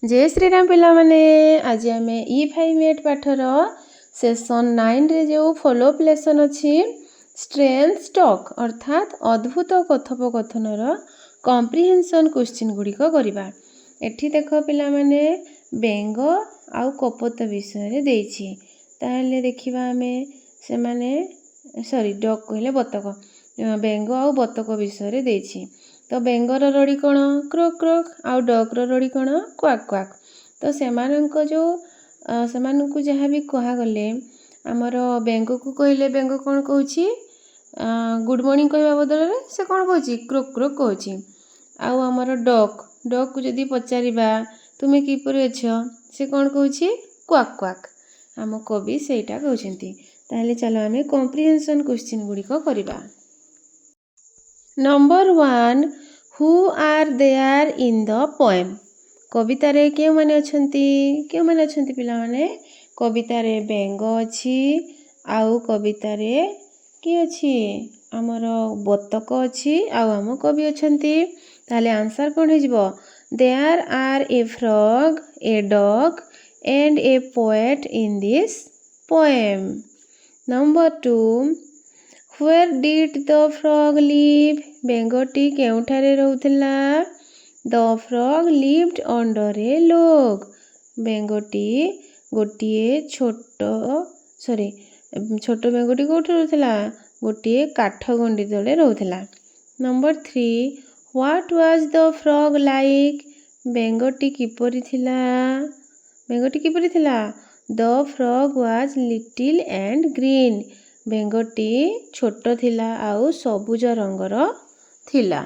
जय श्री राम पिला माने आज आम E5 पाठर सेशन 9 रे जो फॉलोअप लेसन अच्छी स्ट्रेंथ टॉक अर्थात अद्भुत कथोपकथनर कॉम्प्रिहेंशन क्वेश्चन गुड़िक करवा। एठी देख पिला माने बेंग आउ कपोत विषय देछि ताहले देखिबा आमे से माने सॉरी डक कहले बतक बेंग आउ बतक विषय देछि। तो बेंगर रड़ी कौन क्रोक क्रोक आउ डकर रड़ी कौन क्वाक क्वाक। तो सेमानंको जो सेमानंको जहाँ भी कहगले आमर बेंग को कहले बेंग कौन कहूँ गुड मॉर्निंग कहवा बदल से कौन कहूँ क्रोक क्रोक कहूँ। आउ आमर डक डक को जदि पचारिबा तुमे किपरि अछ से कौन कहूँ क्वाक क्वाक। आम कवि सेटा कहउछंती। ताहले चलो आमे कॉम्प्रिहेंशन क्वेश्चन गुड़िक करवा। Number 1 who are there in the poem. कवितारे केउ माने अछंती पिला माने कवितारे बेंग अछि आउ कवितारे के अछि हमर बतक अछि आउ हम कवि अछंती। ताले आंसर कोन हे जिवो there are a frog a duck and a poet in this poem. Number 2 Where did the frog live? बेंगटी केउठारे रहउथिला? The frog lived under a log. बेंगटी गोटिए छोटो बेंगटी कोठी रहउथिला? गोटिए काठ गंडी तले रहउथिला। Number 3 What was the frog like? बेंगटी किपरि थिला? The frog was little and green. बेंगटी छोटो थिला आउ सबुज रंगर थिला।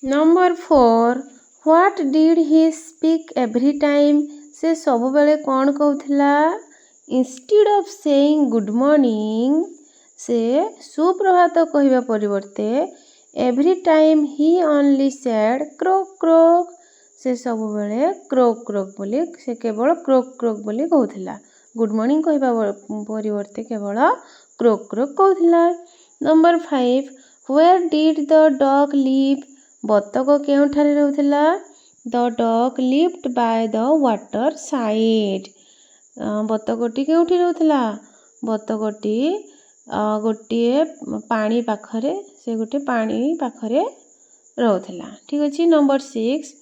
Number 4 What did he speak every time? से सब बेले कौन कहउथिला? Instead of saying good morning से सुप्रभात कहिबा परिवर्ते every time he only said croak croak से सब बेले क्रोक क्रोक बोली से केवल क्रोक क्रोक बोली कहउथिला। गुड मॉर्निंग कहबा परिवर्ते केवल क्रोक क्रोक कहउथिला। Number 5 Where did the duck live? बतक केउठारे रहउथिला? The duck lived by the water side. बतकटी केउठी रहउथिला? बतकटी गोटिए पानी पाखरे से गोटे पानी पाखरे रहउथिला। ठीक अछि। Number 6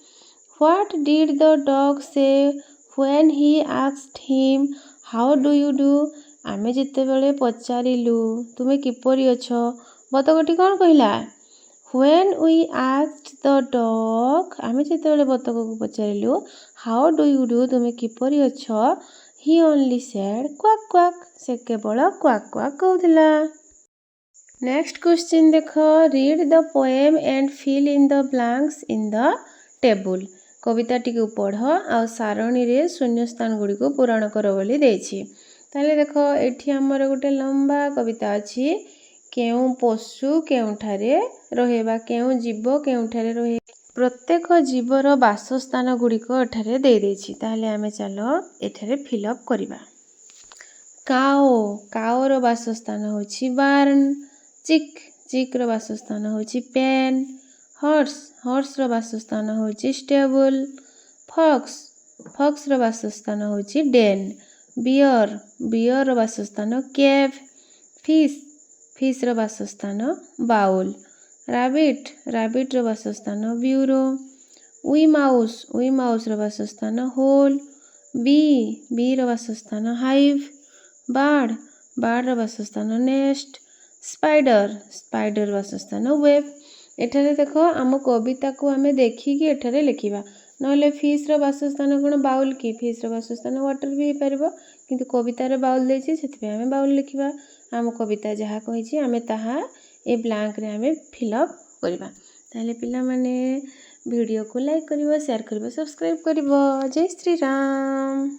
What did the dog say when he asked him how do you do? आमे जेतेबेले पचारिलु तुमे किपरि अछ बतकटी कौन कहिला? When we asked the dog आमे जेतेबेले बतक को पचारिलु how do you do तुमे किपरि अछ he only said quack quack से केवल क्वाक क्वाक कहउथिला। नेक्स्ट क्वेश्चन देखो read the poem and fill in the blanks in the table. कविताटी को पढ़ आ सारणी रे शून्य स्थान गुड़ी को पूरण कर बोली देछि। ताले देखो एठी हमर गोटे लंबा कविता अछि केउ पशु केउठारे रहे बा केउ जीव केउठारे रहे प्रत्येक जीवर वासस्थान गुड़ी को एठारे दे देछि। ताले आमे चलो एठारे फिल अप करिबा। काओ काओ रो वासस्थान होछि बार्न। चिक रो वासस्थान होछि पेन। हॉर्स रो वासस्थान होछि स्टेबल। फॉक्स रो वासस्थान होछि डेन। बियर रो वासस्थान केव। फिश रो वासस्थान बाउल। रैबिट रो वासस्थान ब्यूरो। वी माउस रो वासस्थान होल। बी रो वासस्थान हाइव। बार्ड रो वासस्थान नेस्ट। स्पाइडर वासस्थान वेब। एठारे देखो आम कविता को आमे देखिकी एठारे लिखिबा नहले फिश रो वासस्थान कोन बाउल की फिश रो वासस्थान वाटर भी परबो किंतु कविता रे बाउल देछि सेति आमे बाउल लिखिबा। आम कविता जहा कहिछि आमे ताहा ए ब्लैंक रे आमे फिल अप करबा। ताले पिला माने वीडियो को लाइक करिवो शेयर करिवो सब्सक्राइब करिवो। जय श्री राम।